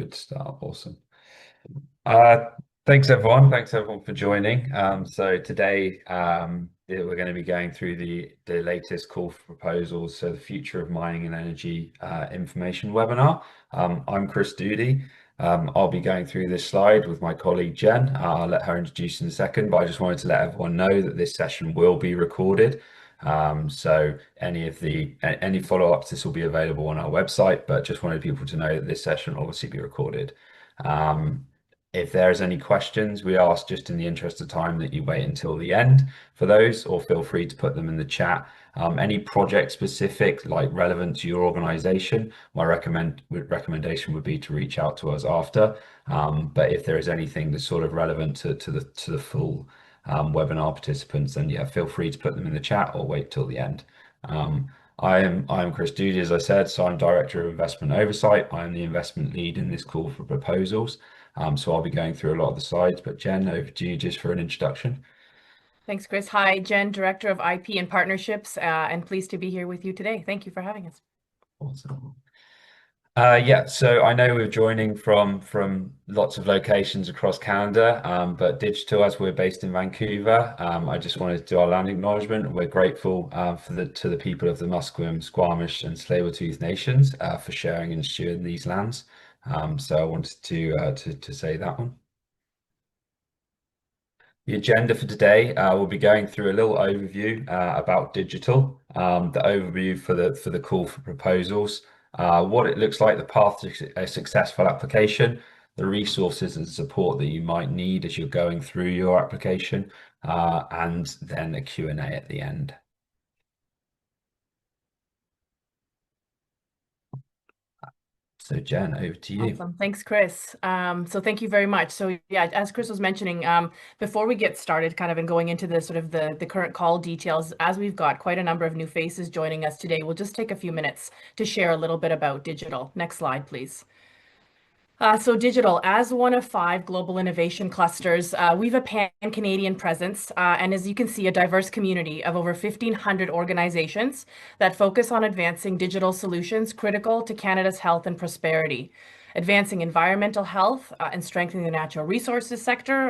Good start. Awesome. Uh, Thanks everyone. Thanks everyone for joining. So today we're going to be going through the latest call for proposals. So the future of mining and energy information webinar. I'm Chris Doody. I'll be going through this slide with my colleague Jen. I'll let her introduce in a second, but I just wanted to let everyone know that this session will be recorded. So any follow-ups, this will be available on our website, but just wanted people to know that this session will obviously be recorded. If there's any questions, we ask just in the interest of time that you wait until the end for those, or feel free to put them in the chat. Any project specific, like relevant to your organization, my recommendation would be to reach out to us after. But if there is anything that's sort of relevant to the full webinar participants, then yeah, feel free to put them in the chat or wait till the end. I am Chris Doody, as I said, so I'm Director of Investment Oversight. I am the investment lead in this call for proposals. So I'll be going through a lot of the slides, but Jen, over to you just for an introduction. Thanks, Chris. Hi, Jen, Director of IP and Partnerships, and pleased to be here with you today. Thank you for having us. Awesome. Yeah, so I know we're joining from lots of locations across Canada, but Digital, as we're based in Vancouver, I just wanted to do our land acknowledgement. We're grateful to the people of the Musqueam, Squamish, and Tsleil-Waututh nations for sharing and stewarding these lands. So I wanted to say that one. The agenda for today, we'll be going through a little overview about Digital, the overview for the call for proposals, what it looks like, the path to a successful application, the resources and support that you might need as you're going through your application, and then a Q&A at the end. So Jen, over to you. Awesome. Thanks, Chris. So thank you very much. So yeah, as Chris was mentioning, before we get started kind of and going into the sort of the current call details, as we've got quite a number of new faces joining us today, we'll just take a few minutes to share a little bit about Digital. Next slide, please. So Digital, as one of 5 global innovation clusters, we've a pan-Canadian presence, and as you can see, a diverse community of over 1,500 organizations that focus on advancing digital solutions critical to Canada's health and prosperity, advancing environmental health and strengthening the natural resources sector,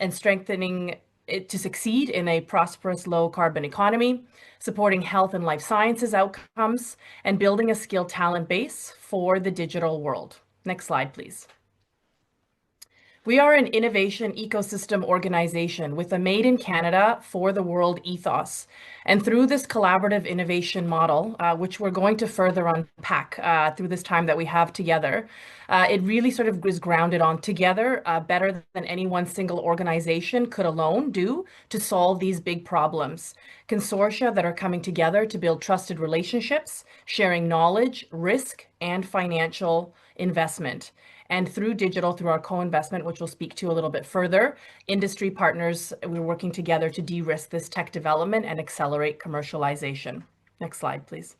and strengthening it to succeed in a prosperous low-carbon economy, supporting health and life sciences outcomes, and building a skilled talent base for the digital world. Next slide, please. We are an innovation ecosystem organization with a Made in Canada for the World ethos. And through this collaborative innovation model, which we're going to further unpack through this time that we have together, it really sort of is grounded on together better than any one single organization could alone do to solve these big problems. Consortia that are coming together to build trusted relationships, sharing knowledge, risk, and financial investment. And through Digital, through our co-investment, which we'll speak to a little bit further, industry partners, we're working together to de-risk this tech development and accelerate commercialization. Next slide, please.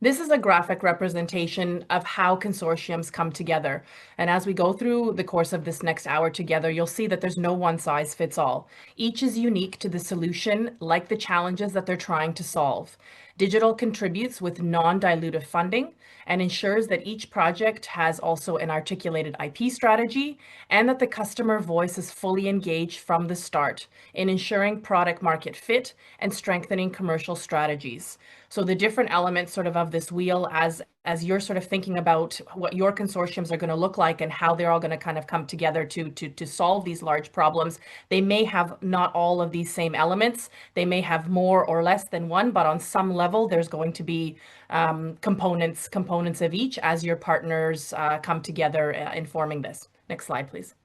This is a graphic representation of how consortiums come together. And as we go through the course of this next hour together, you'll see that there's no one size fits all. Each is unique to the solution, like the challenges that they're trying to solve. Digital contributes with non-dilutive funding and ensures that each project has also an articulated IP strategy and that the customer voice is fully engaged from the start in ensuring product market fit and strengthening commercial strategies. So the different elements sort of this wheel as you're sort of thinking about what your consortiums are going to look like and how they're all going to kind of come together to solve these large problems. They may have not all of these same elements. They may have more or less than one, but on some level, there's going to be components of each as your partners come together in forming this. Next slide, please.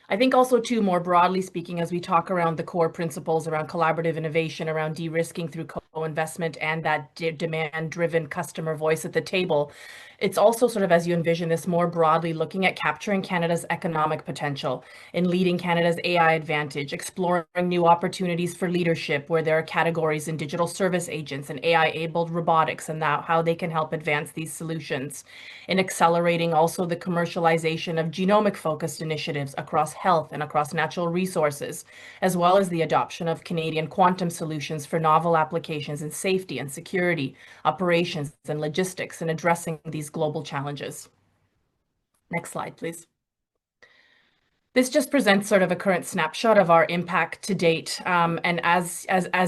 I think also too, more broadly speaking, as we talk around the core principles around collaborative innovation, around de-risking through co-investment and that demand-driven customer voice at the table, It's also sort of, as you envision this more broadly, looking at capturing Canada's economic potential in leading Canada's AI advantage, exploring new opportunities for leadership where there are categories in digital service agents and AI-enabled robotics and how they can help advance these solutions, in accelerating also the commercialization of genomic-focused initiatives across health and across natural resources, as well as the adoption of Canadian quantum solutions for novel applications in safety and security, operations and logistics, and addressing these global challenges. Next slide, please. This just presents sort of a current snapshot of our impact to date. And as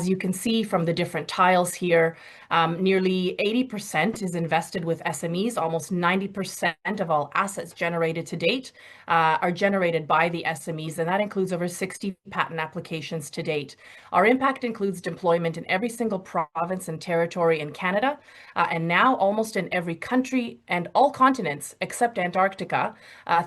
you can see from the different tiles here, nearly 80% is invested with SMEs. Almost 90% of all assets generated to date are generated by the SMEs, and that includes over 60 patent applications to date. Our impact includes deployment in every single province and territory in Canada, and now almost in every country and all continents except Antarctica,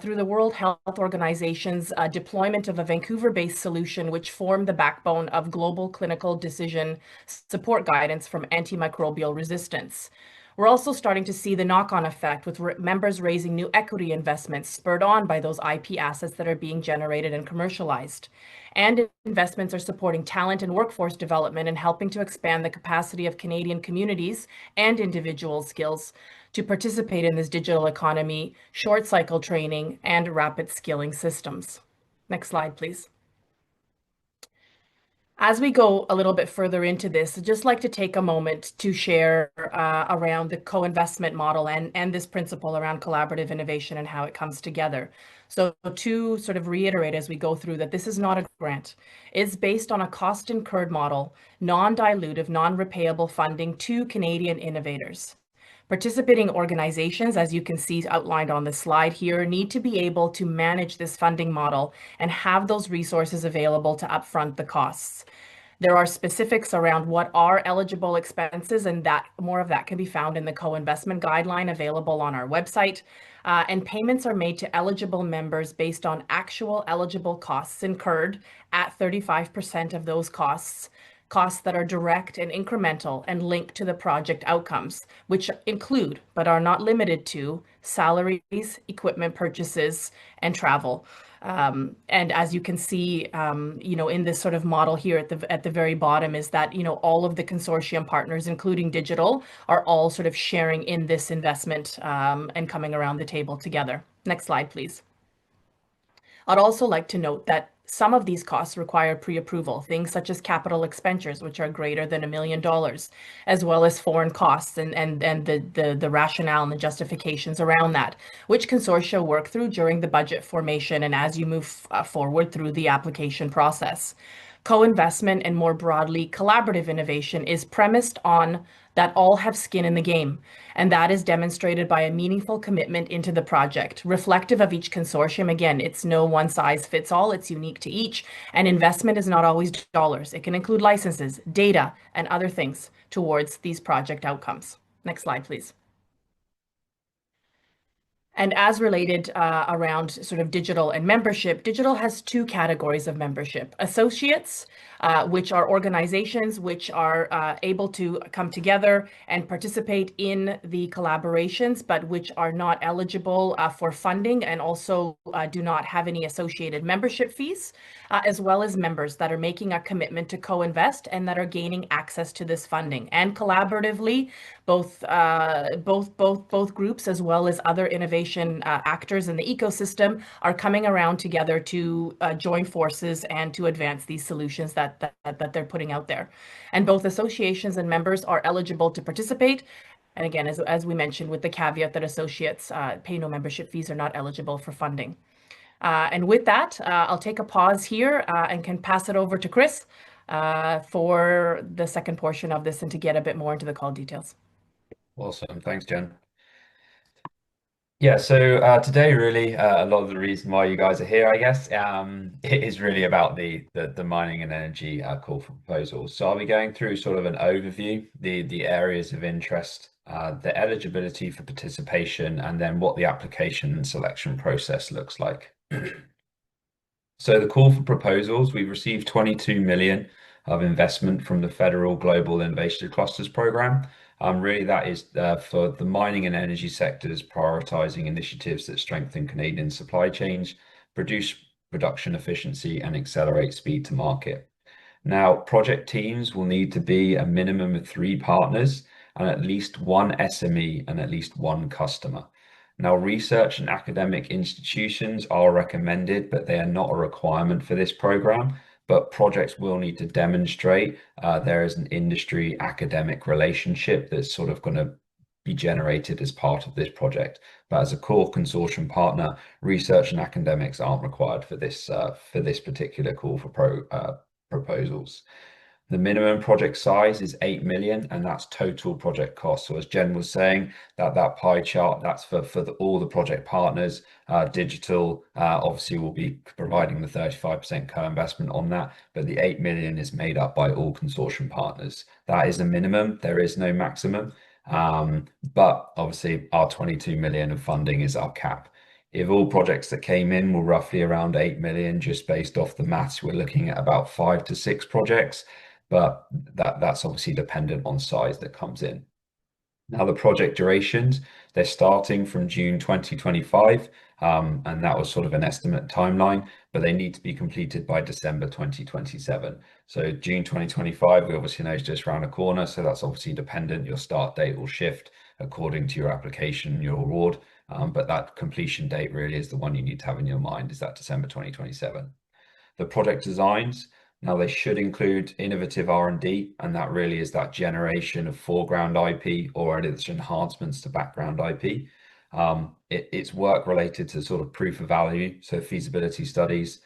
through the World Health Organization's deployment of a Vancouver-based solution, which formed the backbone of global clinical decision support guidance from antimicrobial resistance. We're also starting to see the knock-on effect with members raising new equity investments spurred on by those IP assets that are being generated and commercialized. And investments are supporting talent and workforce development and helping to expand the capacity of Canadian communities and individual skills to participate in this digital economy, short cycle training, and rapid skilling systems. Next slide, please. As we go a little bit further into this, I'd just like to take a moment to share around the co-investment model and this principle around collaborative innovation and how it comes together. So to sort of reiterate as we go through that this is not a grant. It's based on a cost incurred model, non-dilutive, non-repayable funding to Canadian innovators. Participating organizations, as you can see outlined on the slide here, need to be able to manage this funding model and have those resources available to upfront the costs. There are specifics around what are eligible expenses, and that more of that can be found in the co-investment guideline available on our website. And payments are made to eligible members based on actual eligible costs incurred at 35% of those costs that are direct and incremental and linked to the project outcomes, which include, but are not limited to, salaries, equipment purchases, and travel. And as you can see, in this sort of model here at the very bottom is that, all of the consortium partners, including digital, are all sort of sharing in this investment and coming around the table together. Next slide, please. I'd also like to note that some of these costs require pre-approval, things such as capital expenditures, which are greater than $1 million, as well as foreign costs and the rationale and the justifications around that, which consortia work through during the budget formation and as you move forward through the application process. Co-investment and more broadly, collaborative innovation is premised on that all have skin in the game, and that is demonstrated by a meaningful commitment into the project, reflective of each consortium. Again, it's no one size fits all, it's unique to each, and investment is not always dollars. It can include licenses, data, and other things towards these project outcomes. Next slide, please. And as related around sort of digital and membership, digital has two categories of membership. Associates, which are organizations which are able to come together and participate in the collaborations, but which are not eligible for funding and also do not have any associated membership fees, as well as members that are making a commitment to co-invest and that are gaining access to this funding. And collaboratively, both groups as well as other innovation actors in the ecosystem are coming around together to join forces and to advance these solutions that they're putting out there. And both associations and members are eligible to participate. And again, as we mentioned, with the caveat that associates pay no membership fees, are not eligible for funding. And with that, I'll take a pause here and can pass it over to Chris for the second portion of this and to get a bit more into the call details. Awesome. Thanks, Jen. Yeah, so today really a lot of the reason why you guys are here, I guess, it is really about the mining and energy call for proposals. So I'll be going through sort of an overview, the areas of interest, the eligibility for participation, and then what the application and selection process looks like. So the call for proposals, we've received 22 million of investment from the Federal Global Innovation Clusters Program. Really, that is for the mining and energy sectors, prioritizing initiatives that strengthen Canadian supply chains, produce production efficiency, and accelerate speed to market. Now, project teams will need to be a minimum of 3 partners and at least 1 SME and at least 1 customer. Now, research and academic institutions are recommended, but they are not a requirement for this program. But projects will need to demonstrate there is an industry academic relationship that's sort of going to be generated as part of this project. But as a core consortium partner, research and academics aren't required for this particular call for proposals. The minimum project size is 8 million, and that's total project cost. So as Jen was saying, that pie chart, that's for all the project partners. Digital obviously will be providing the 35% co-investment on that, but the 8 million is made up by all consortium partners. That is a minimum. There is no maximum. But obviously our 22 million of funding is our cap. If all projects that came in were roughly around 8 million, just based off the maths, we're looking at about 5 to 6 projects, but that's obviously dependent on size that comes in. Now, the project durations, they're starting from June 2025, and that was sort of an estimate timeline, but they need to be completed by December 2027. So June 2025, we obviously know is just around the corner, so that's obviously dependent. Your start date will shift according to your application, your award, but that completion date really is the one you need to have in your mind, is that December 2027. The project designs, now they should include innovative R&D, and that really is that generation of foreground IP or its enhancements to background IP. It's work related to sort of proof of value, so feasibility studies.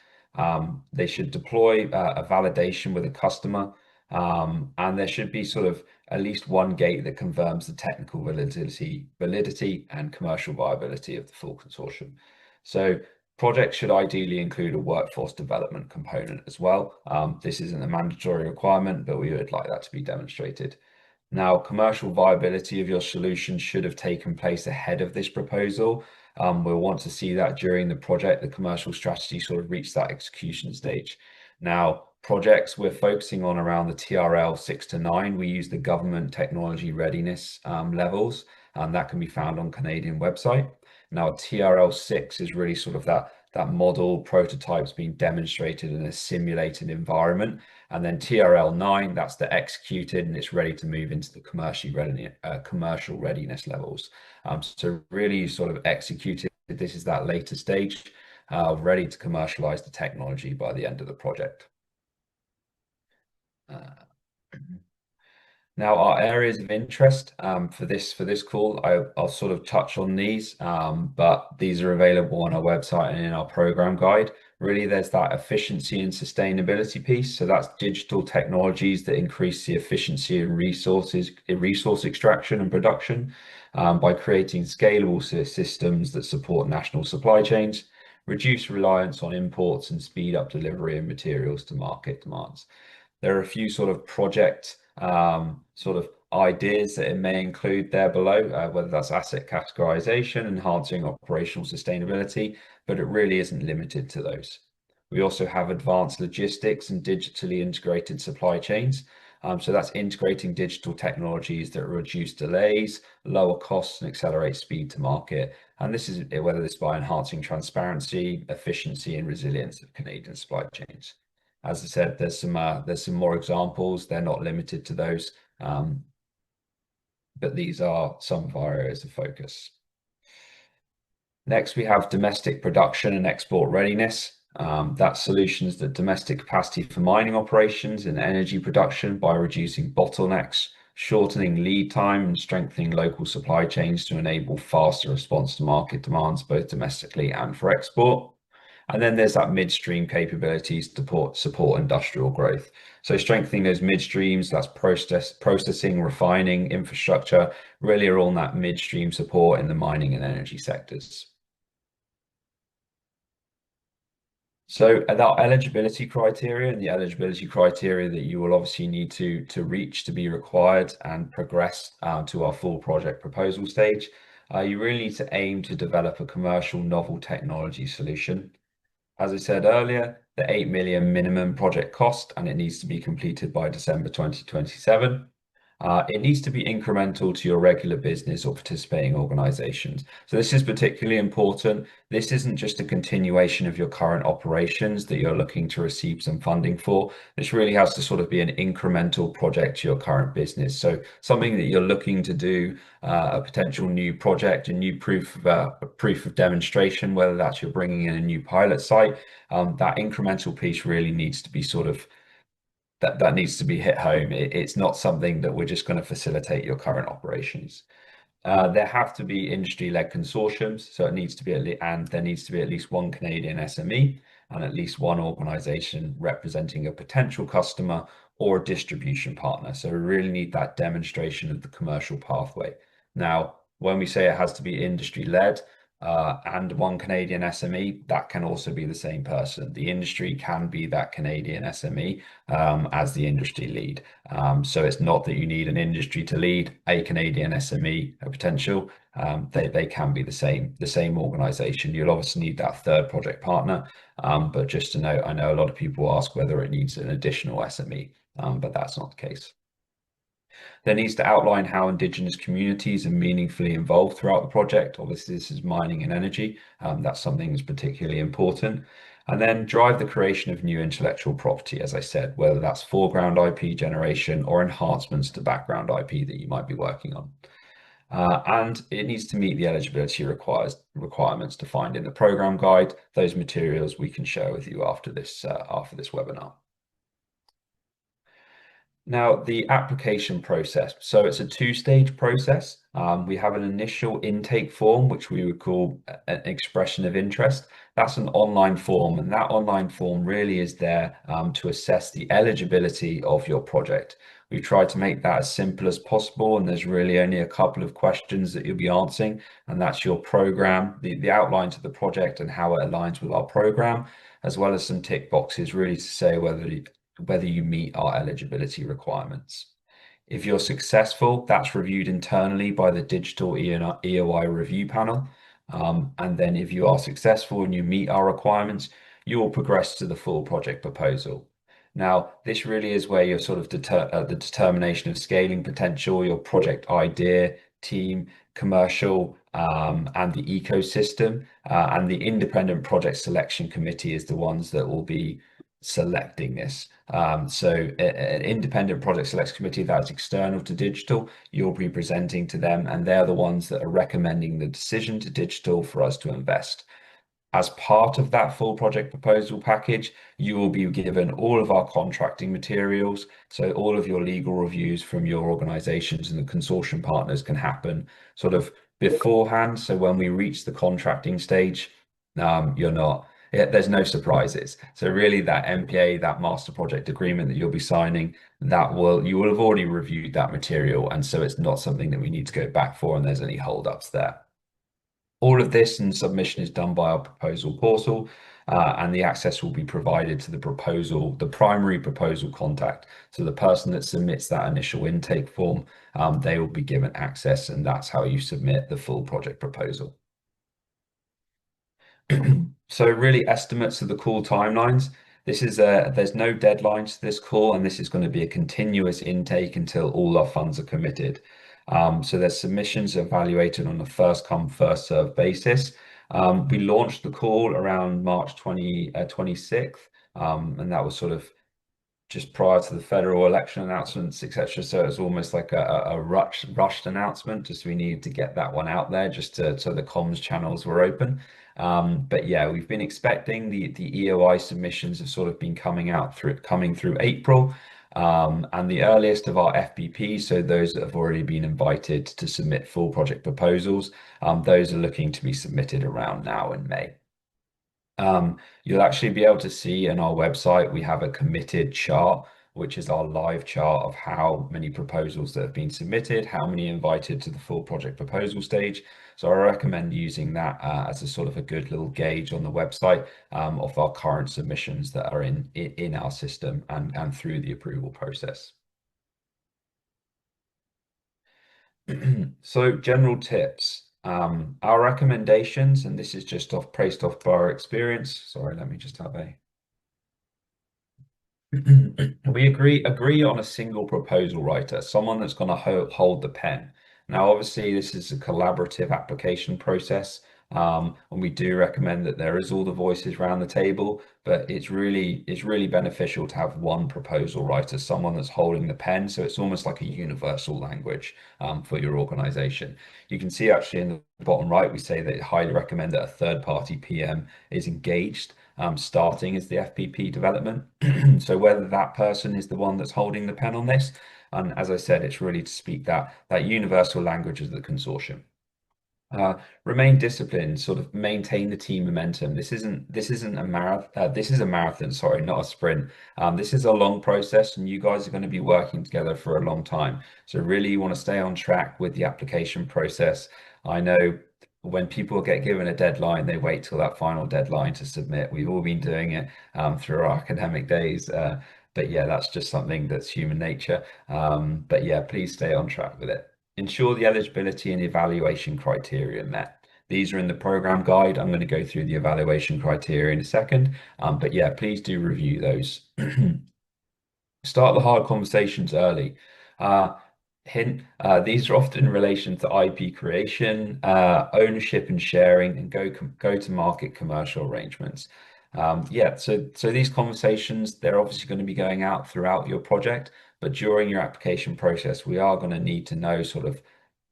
They should deploy a validation with a customer, and there should be sort of at least one gate that confirms the technical validity and commercial viability of the full consortium. So projects should ideally include a workforce development component as well. This isn't a mandatory requirement, but we would like that to be demonstrated. Now, commercial viability of your solution should have taken place ahead of this proposal. We'll want to see that during the project, the commercial strategy sort of reach that execution stage. Now, projects we're focusing on around the TRL 6 to 9, we use the government technology readiness levels, and that can be found on Canadian website. Now, TRL 6 is really sort of that model prototypes being demonstrated in a simulated environment. And then TRL 9, that's the executed and it's ready to move into the commercial readiness levels. So really sort of executed, this is that later stage, ready to commercialize the technology by the end of the project. Now, our areas of interest for this call, I'll sort of touch on these, but these are available on our website and in our program guide. Really, there's that efficiency and sustainability piece. So that's digital technologies that increase the efficiency and resource extraction and production by creating scalable systems that support national supply chains, reduce reliance on imports, and speed up delivery of materials to market demands. There are a few sort of project sort of ideas that it may include there below, whether that's asset categorization, enhancing operational sustainability, but it really isn't limited to those. We also have advanced logistics and digitally integrated supply chains. So that's integrating digital technologies that reduce delays, lower costs, and accelerate speed to market. And this is whether it's by enhancing transparency, efficiency, and resilience of Canadian supply chains. As I said, there's some more examples. They're not limited to those, but these are some of our areas of focus. Next, we have domestic production and export readiness. That's solutions that domestic capacity for mining operations and energy production by reducing bottlenecks, shortening lead time, and strengthening local supply chains to enable faster response to market demands, both domestically and for export. And then there's that midstream capabilities to support industrial growth. So strengthening those midstreams, that's processing, refining, infrastructure, really are all that midstream support in the mining and energy sectors. So our eligibility criteria and the eligibility criteria that you will obviously need to reach to be required and progress to our full project proposal stage. You really need to aim to develop a commercial novel technology solution. as I said earlier, the 8 million minimum project cost, and it needs to be completed by December 2027. It needs to be incremental to your regular business or participating organizations. So this is particularly important. This isn't just a continuation of your current operations that you're looking to receive some funding for. This really has to sort of be an incremental project to your current business. So something that you're looking to do, a potential new project, a new proof of demonstration, whether that's you're bringing in a new pilot site. That incremental piece really needs to be sort of that needs to be hit home. It's not something that we're just going to facilitate your current operations. There have to be industry-led consortiums, so it needs to be there needs to be at least one Canadian SME and at least one organization representing a potential customer or a distribution partner. So we really need that demonstration of the commercial pathway. Now, when we say it has to be industry-led, and one Canadian SME, that can also be the same person. The industry can be that Canadian SME as the industry lead. So it's not that you need an industry to lead a Canadian SME, a potential. They can be the same organization. You'll obviously need that third project partner. But just to note, I know a lot of people ask whether it needs an additional SME, but that's not the case. There needs to outline how Indigenous communities are meaningfully involved throughout the project. Obviously, this is mining and energy. That's something that's particularly important. And then drive the creation of new intellectual property, as I said, whether that's foreground IP generation or enhancements to background IP that you might be working on. And it needs to meet the eligibility requirements defined in the program guide. Those materials we can share with you after this webinar. Now, the application process. So it's a two-stage process. We have an initial intake form, which we would call an expression of interest. That's an online form, and that online form really is there to assess the eligibility of your project. We've tried to make that as simple as possible, and there's really only a couple of questions that you'll be answering, and that's your program, the outline to the project and how it aligns with our program, as well as some tick boxes really to say whether you meet our eligibility requirements. If you're successful, that's reviewed internally by the Digital EOI Review Panel. And then if you are successful and you meet our requirements, you will progress to the full project proposal. Now, this really is where your sort of the determination of scaling potential, your project idea, team, commercial, and the ecosystem, and the independent project selection committee is the ones that will be selecting this. So an independent project selection committee that's external to Digital, you'll be presenting to them, and they're the ones that are recommending the decision to Digital for us to invest. As part of that full project proposal package, you will be given all of our contracting materials. So all of your legal reviews from your organizations and the consortium partners can happen sort of beforehand. So when we reach the contracting stage, there's no surprises. So really that MPA, that master project agreement that you'll be signing, you will have already reviewed that material. And so it's not something that we need to go back for and there's any holdups there. All of this and submission is done by our proposal portal, and the access will be provided to the primary proposal contact. So the person that submits that initial intake form, they will be given access, and that's how you submit the full project proposal. So really estimates of the call timelines. There's no deadlines to this call, and this is going to be a continuous intake until all our funds are committed. So there's submissions evaluated on a first come, first served basis. We launched the call around March 26th, and that was sort of just prior to the federal election announcements, etc. So it was almost like a rushed announcement. Just we needed to get that one out there, so the comms channels were open. But yeah, we've been expecting the EOI submissions have sort of been coming through April. And the earliest of our FPPs, so those that have already been invited to submit full project proposals, those are looking to be submitted around now in May. You'll actually be able to see on our website, we have a committed chart, which is our live chart of how many proposals that have been submitted, how many invited to the full project proposal stage. So I recommend using that as a sort of a good little gauge on the website of our current submissions that are in our system and through the approval process. So general tips. Our recommendations, and this is just based off our experience. Sorry, let me just have a we agree on a single proposal writer, someone that's going to hold the pen. Now, obviously, this is a collaborative application process, and we do recommend that there is all the voices around the table, but it's really beneficial to have one proposal writer, someone that's holding the pen, so it's almost like a universal language for your organization. You can see actually in the bottom right, we say that highly recommend that a third-party PM is engaged starting as the FPP development. So whether that person is the one that's holding the pen on this, and as I said, it's really to speak that universal language of the consortium. Remain disciplined, sort of maintain the team momentum. This isn't a marathon. This is a marathon, sorry, not a sprint. This is a long process, and you guys are going to be working together for a long time. So really, you want to stay on track with the application process. I know when people get given a deadline, they wait till that final deadline to submit. We've all been doing it through our academic days. But yeah, that's just something that's human nature. But yeah, please stay on track with it. Ensure the eligibility and evaluation criteria met. These are in the program guide. I'm going to go through the evaluation criteria in a second. But yeah, please do review those. Start the hard conversations early. Hint, these are often in relation to IP creation, ownership and sharing, and go to market commercial arrangements. Yeah, so these conversations, they're obviously going to be going out throughout your project, but during your application process, we are going to need to know sort of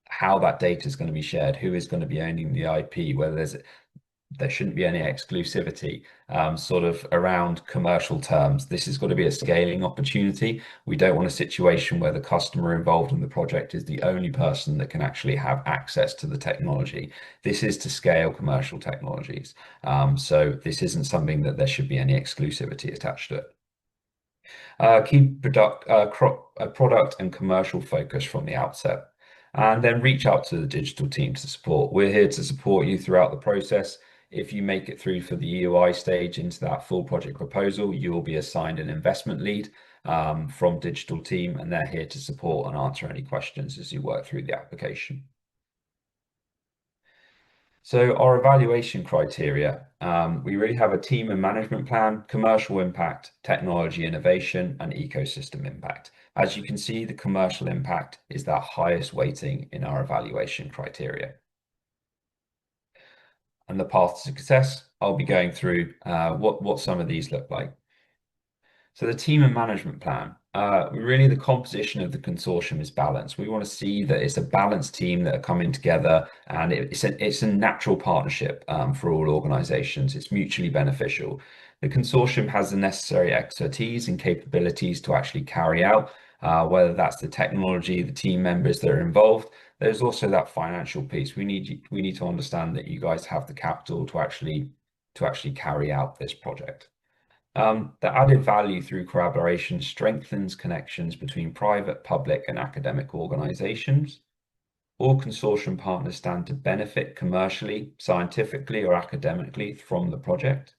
how that data is going to be shared, who is going to be owning the IP, whether there shouldn't be any exclusivity sort of around commercial terms. This has got to be a scaling opportunity. We don't want a situation where the customer involved in the project is the only person that can actually have access to the technology. This is to scale commercial technologies. So this isn't something that there should be any exclusivity attached to it. Keep product and commercial focus from the outset. And then reach out to the digital team to support. We're here to support you throughout the process. If you make it through for the EOI stage into that full project proposal, you will be assigned an investment lead from digital team, and they're here to support and answer any questions as you work through the application. So our evaluation criteria, we really have a team and management plan, commercial impact, technology innovation, and ecosystem impact. As you can see, the commercial impact is that highest weighting in our evaluation criteria. And the path to success, I'll be going through what some of these look like. So the team and management plan, really the composition of the consortium is balanced. We want to see that it's a balanced team that are coming together, and it's a natural partnership for all organizations. It's mutually beneficial. The consortium has the necessary expertise and capabilities to actually carry out, whether that's the technology, the team members that are involved. There's also that financial piece. We need to understand that you guys have the capital to actually carry out this project. The added value through collaboration strengthens connections between private, public, and academic organizations. All consortium partners stand to benefit commercially, scientifically, or academically from the project.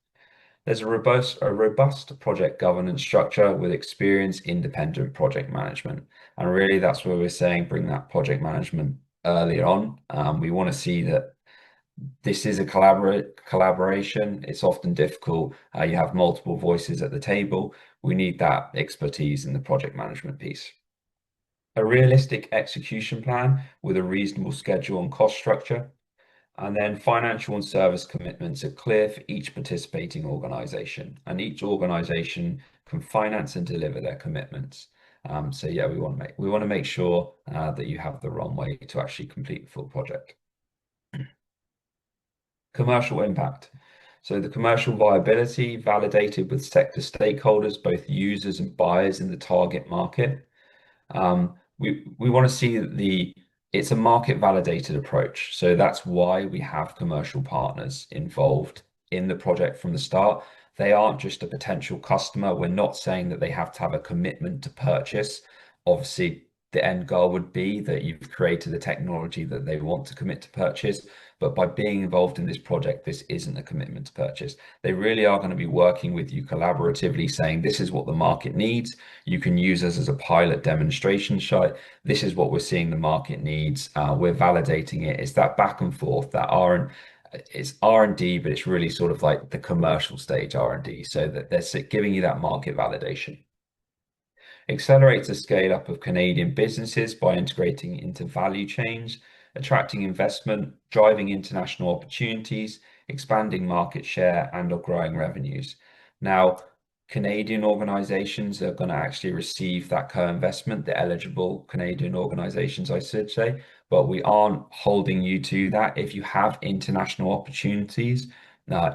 There's a robust project governance structure with experienced independent project management. And really, that's where we're saying bring that project management earlier on. We want to see that this is a collaboration. It's often difficult. You have multiple voices at the table. We need that expertise in the project management piece. A realistic execution plan with a reasonable schedule and cost structure. And then financial and service commitments are clear for each participating organization, and each organization can finance and deliver their commitments. So yeah, we want to make sure that you have the runway to actually complete the full project. Commercial impact. So the commercial viability validated with sector stakeholders, both users and buyers in the target market. We want to see that it's a market validated approach. So that's why we have commercial partners involved in the project from the start. They aren't just a potential customer. We're not saying that they have to have a commitment to purchase. Obviously, the end goal would be that you've created a technology that they want to commit to purchase, but by being involved in this project, this isn't a commitment to purchase. They really are going to be working with you collaboratively, saying this is what the market needs. You can use us as a pilot demonstration site. This is what we're seeing the market needs. We're validating it. It's that back and forth, that it's R&D, but it's really sort of like the commercial stage R&D, so that they're giving you that market validation. Accelerates the scale up of Canadian businesses by integrating into value chains, attracting investment, driving international opportunities, expanding market share, and or growing revenues. Now, Canadian organizations are going to actually receive that co-investment, the eligible Canadian organizations, I should say, but we aren't holding you to that. If you have international opportunities,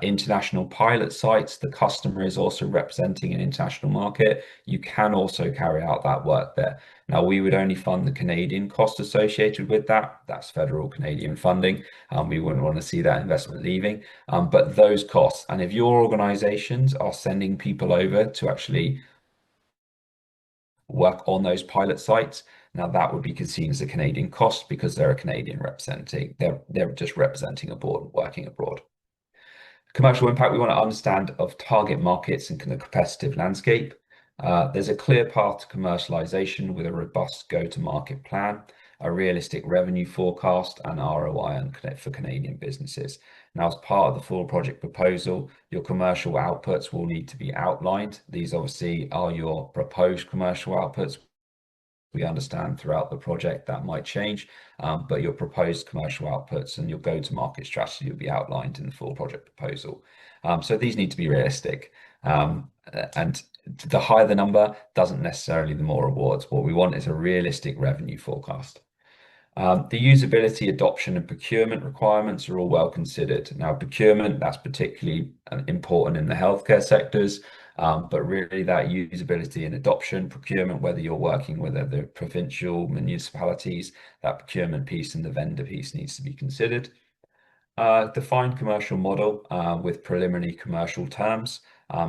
international pilot sites, the customer is also representing an international market, you can also carry out that work there. Now, we would only fund the Canadian cost associated with that. That's federal Canadian funding. We wouldn't want to see that investment leaving. But those costs, and if your organizations are sending people over to actually work on those pilot sites, now that would be seen as a Canadian cost because they're a Canadian representing, they're just representing abroad, working abroad. Commercial impact, we want to understand of target markets and the competitive landscape. There's a clear path to commercialization with a robust go-to-market plan, a realistic revenue forecast, and ROI for Canadian businesses. Now, as part of the full project proposal, your commercial outputs will need to be outlined. These obviously are your proposed commercial outputs. We understand throughout the project that might change, but your proposed commercial outputs and your go-to-market strategy will be outlined in the full project proposal. So these need to be realistic. And the higher the number doesn't necessarily the more rewards. What we want is a realistic revenue forecast. The usability, adoption, and procurement requirements are all well considered. Now, procurement, that's particularly important in the healthcare sectors, but really that usability and adoption, procurement, whether you're working with the provincial municipalities, that procurement piece and the vendor piece needs to be considered. Defined commercial model with preliminary commercial terms.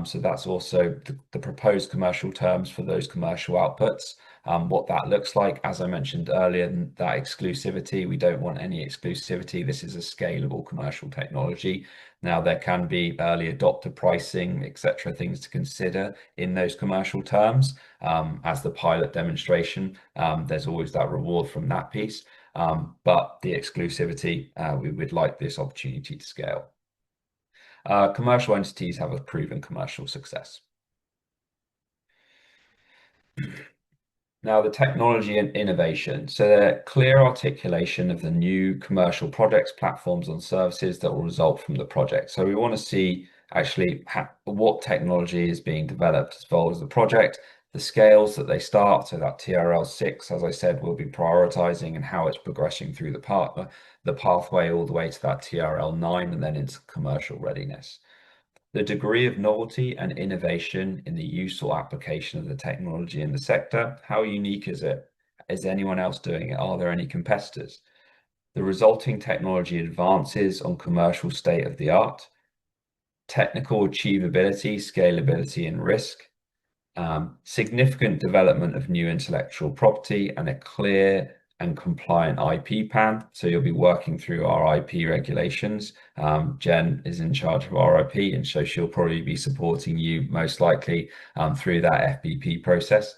So that's also the proposed commercial terms for those commercial outputs. What that looks like, as I mentioned earlier, that exclusivity, we don't want any exclusivity. This is a scalable commercial technology. Now, there can be early adopter pricing, etc., things to consider in those commercial terms. As the pilot demonstration, there's always that reward from that piece. But the exclusivity, we would like this opportunity to scale. Commercial entities have a proven commercial success. Now, the technology and innovation. So the clear articulation of the new commercial products, platforms, and services that will result from the project. So we want to see actually what technology is being developed as well as the project, the scales that they start. So that TRL 6, as I said, we'll be prioritizing and how it's progressing through the pathway all the way to that TRL 9 and then into commercial readiness. The degree of novelty and innovation in the use or application of the technology in the sector, how unique is it? Is anyone else doing it? Are there any competitors? The resulting technology advances on commercial state of the art, technical achievability, scalability, and risk, significant development of new intellectual property and a clear and compliant IP plan. So you'll be working through our IP regulations. Jen is in charge of our IP, and so she'll probably be supporting you most likely through that FBP process.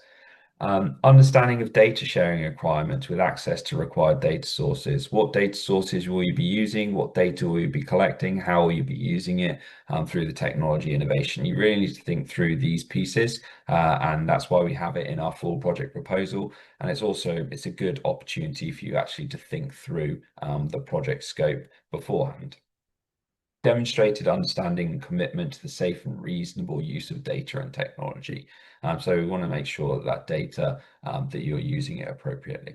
Understanding of data sharing requirements with access to required data sources. What data sources will you be using? What data will you be collecting? How will you be using it through the technology innovation? You really need to think through these pieces, and that's why we have it in our full project proposal. And it's a good opportunity for you actually to think through the project scope beforehand. Demonstrated understanding and commitment to the safe and reasonable use of data and technology. So we want to make sure that data, that you're using it appropriately.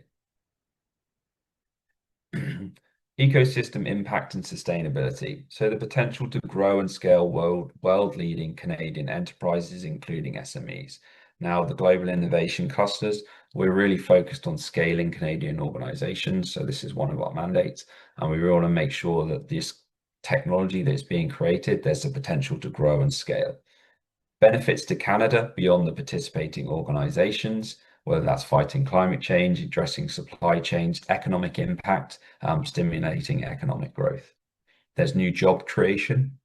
Ecosystem impact and sustainability. So the potential to grow and scale world-leading Canadian enterprises, including SMEs. Now, the global innovation clusters, we're really focused on scaling Canadian organizations. So this is one of our mandates, and we really want to make sure that this technology that is being created, there's the potential to grow and scale. Benefits to Canada beyond the participating organizations. whether that's fighting climate change, addressing supply chains, economic impact, stimulating economic growth. There's new job creation,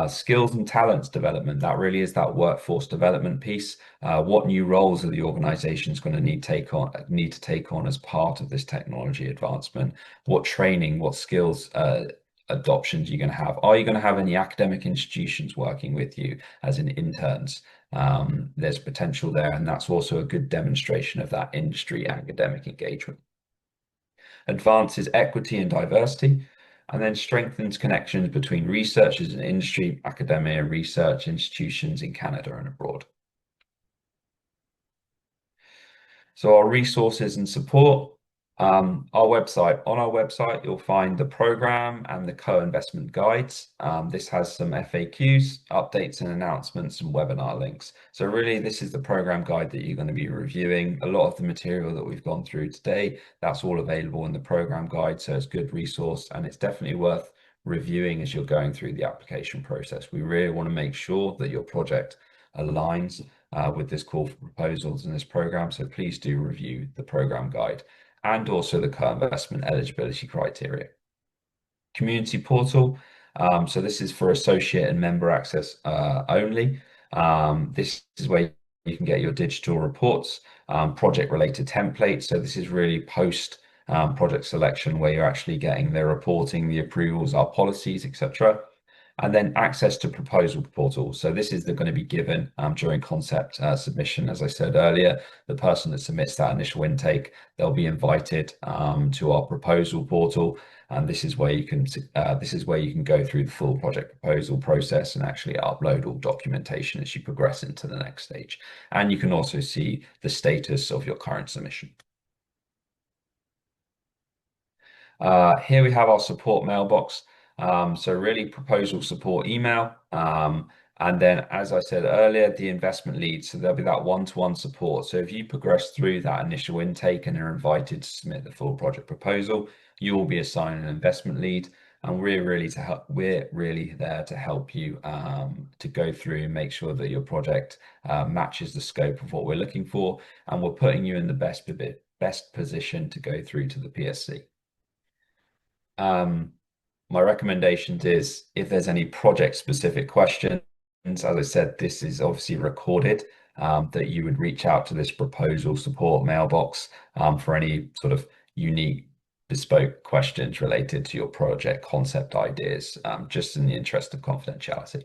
skills and talents development. That really is that workforce development piece. What new roles are the organizations going to need to take on as part of this technology advancement? What training, what skills adoptions are you going to have? Are you going to have any academic institutions working with you as in interns? There's potential there, and that's also a good demonstration of that industry academic engagement. Advances equity and diversity, and then strengthens connections between researchers and industry, academia, research institutions in Canada and abroad. So our resources and support, on our website, you'll find the program and the co-investment guides. This has some FAQs, updates and announcements, and webinar links. So really, this is the program guide that you're going to be reviewing. A lot of the material that we've gone through today, that's all available in the program guide. So it's a good resource, and it's definitely worth reviewing as you're going through the application process. We really want to make sure that your project aligns with this call for proposals in this program. So please do review the program guide and also the co-investment eligibility criteria. Community portal. So this is for associate and member access only. This is where you can get your digital reports, project related templates. So this is really post project selection where you're actually getting the reporting, the approvals, our policies, etc. And then access to proposal portal. So this is going to be given during concept submission. As I said earlier, the person that submits that initial intake, they'll be invited to our proposal portal, and this is where you can go through the full project proposal process and actually upload all documentation as you progress into the next stage. And you can also see the status of your current submission. Here we have our support mailbox. So really proposal support email. And then, as I said earlier, the investment lead. So there'll be that one-to-one support. So if you progress through that initial intake and are invited to submit the full project proposal, you will be assigned an investment lead. And we're really there to help you to go through and make sure that your project matches the scope of what we're looking for. And we're putting you in the best position to go through to the PSC. My recommendations is if there's any project specific questions, as I said, this is obviously recorded, that you would reach out to this proposal support mailbox for any sort of unique bespoke questions related to your project concept ideas, just in the interest of confidentiality.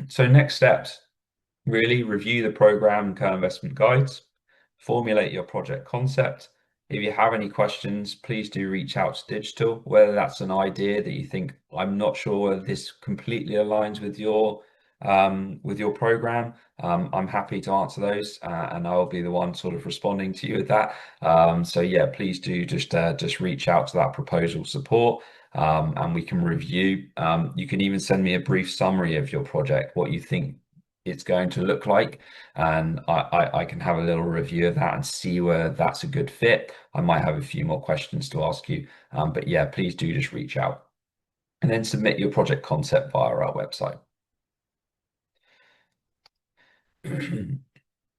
So next steps, really review the program and co-investment guides, formulate your project concept. If you have any questions, please do reach out to Digital, whether that's an idea that you think, I'm not sure whether this completely aligns with your program. I'm happy to answer those, and I'll be the one sort of responding to you with that. So yeah, please do just reach out to that proposal support, and we can review. You can even send me a brief summary of your project, what you think it's going to look like, and I can have a little review of that and see where that's a good fit. I might have a few more questions to ask you, but yeah, please do just reach out and then submit your project concept via our website.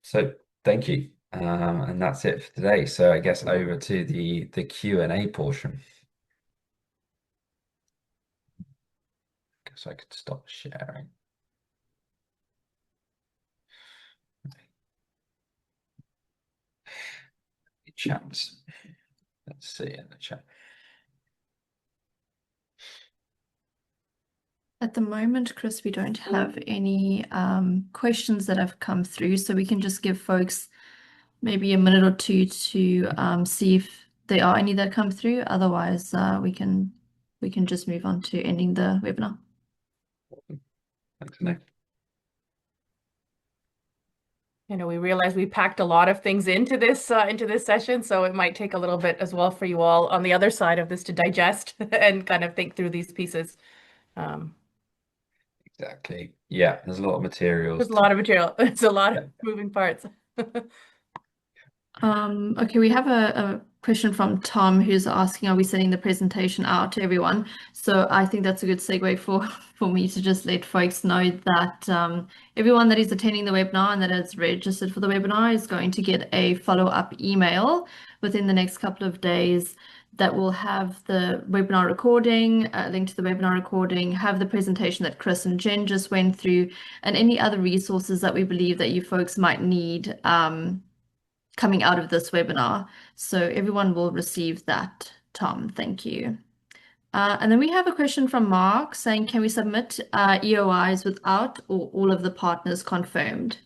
So thank you, and that's it for today. So I guess over to the Q&A portion. Guess I could stop sharing. Chats. Let's see in the chat. At the moment, Chris, we don't have any questions that have come through, so we can just give folks maybe a minute or two to see if there are any that come through. Otherwise, we can just move on to ending the webinar. Thanks, Nick. You know, we realize we packed a lot of things into this session, so it might take a little bit as well for you all on the other side of this to digest and kind of think through these pieces. Exactly. Yeah, there's a lot of materials. There's a lot of material. It's a lot of moving parts. Okay, we have a question from Tom who's asking, are we sending the presentation out to everyone? So I think that's a good segue for me to just let folks know that everyone that is attending the webinar and that has registered for the webinar is going to get a follow-up email within the next couple of days that will have the webinar recording, a link to the webinar recording, have the presentation that Chris and Jen just went through, and any other resources that we believe that you folks might need coming out of this webinar. So everyone will receive that, Tom. Thank you. And then we have a question from Mark saying, can we submit EOIs without or all of the partners confirmed?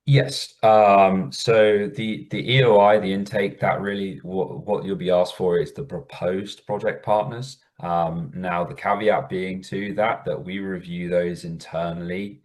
Yes. So the EOI, the intake, that really what you'll be asked for is the proposed project partners. Now the caveat being to that we review those internally,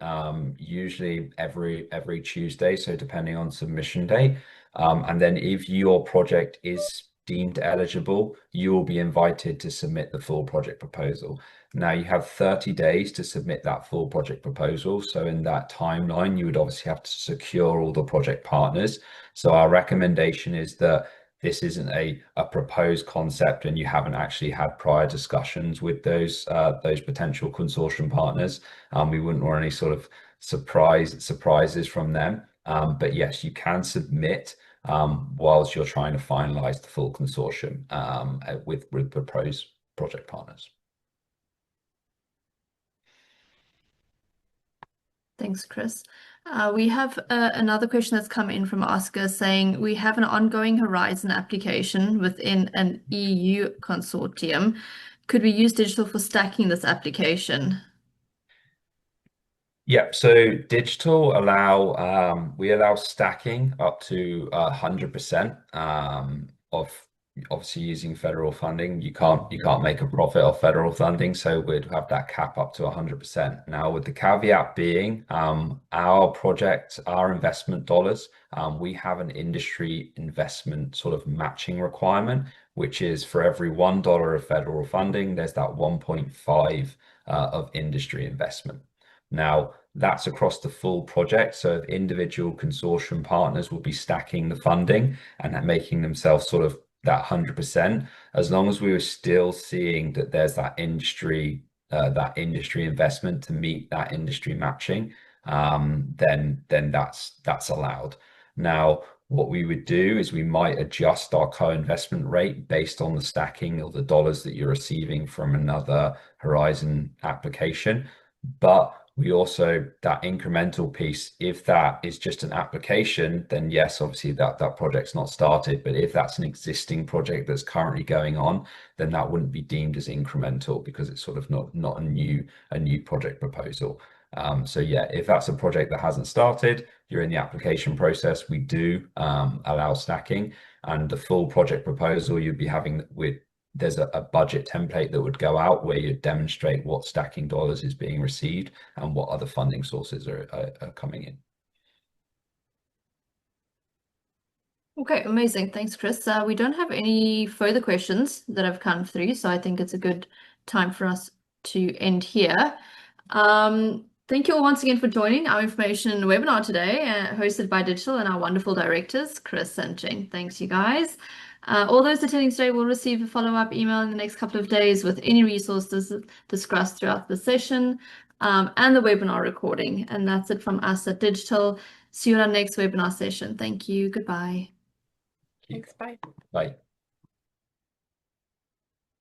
usually every Tuesday, so depending on submission date. And then if your project is deemed eligible, you will be invited to submit the full project proposal. Now you have 30 days to submit that full project proposal. So in that timeline, you would obviously have to secure all the project partners. So our recommendation is that this isn't a proposed concept and you haven't actually had prior discussions with those potential consortium partners. We wouldn't want any sort of surprises from them. But yes, you can submit whilst you're trying to finalize the full consortium with proposed project partners. Thanks, Chris. We have another question that's come in from Oscar saying, we have an ongoing Horizon application within an EU consortium. Could we use digital for stacking this application? Yeah, so digital we allow stacking up to 100% of obviously using federal funding. You can't make a profit off federal funding, so we'd have that cap up to 100%. Now, with the caveat being our project, our investment dollars, we have an industry investment sort of matching requirement, which is for every $1 of federal funding, there's that 1.5 of industry investment. Now, that's across the full project. So individual consortium partners will be stacking the funding and making themselves sort of that 100%. As long as we were still seeing that there's that industry investment to meet that industry matching, then that's allowed. Now, what we would do is we might adjust our co-investment rate based on the stacking of the dollars that you're receiving from another Horizon application. But we also, that incremental piece, if that is just an application, then yes, obviously that project's not started. But if that's an existing project that's currently going on, then that wouldn't be deemed as incremental because it's sort of not a new project proposal. So yeah, if that's a project that hasn't started, you're in the application process, we do allow stacking, and the full project proposal you'd be having there's a budget template that would go out where you demonstrate what stacking dollars is being received and what other funding sources are coming in. Okay, amazing. Thanks, Chris. We don't have any further questions that have come through, so I think it's a good time for us to end here. Thank you all once again for joining our information webinar today, hosted by Digital and our wonderful directors, Chris and Jen. Thanks, you guys. All those attending today will receive a follow-up email in the next couple of days with any resources discussed throughout the session and the webinar recording. And that's it from us at Digital. See you on our next webinar session. Thank you. Goodbye. Thanks. Bye. Bye.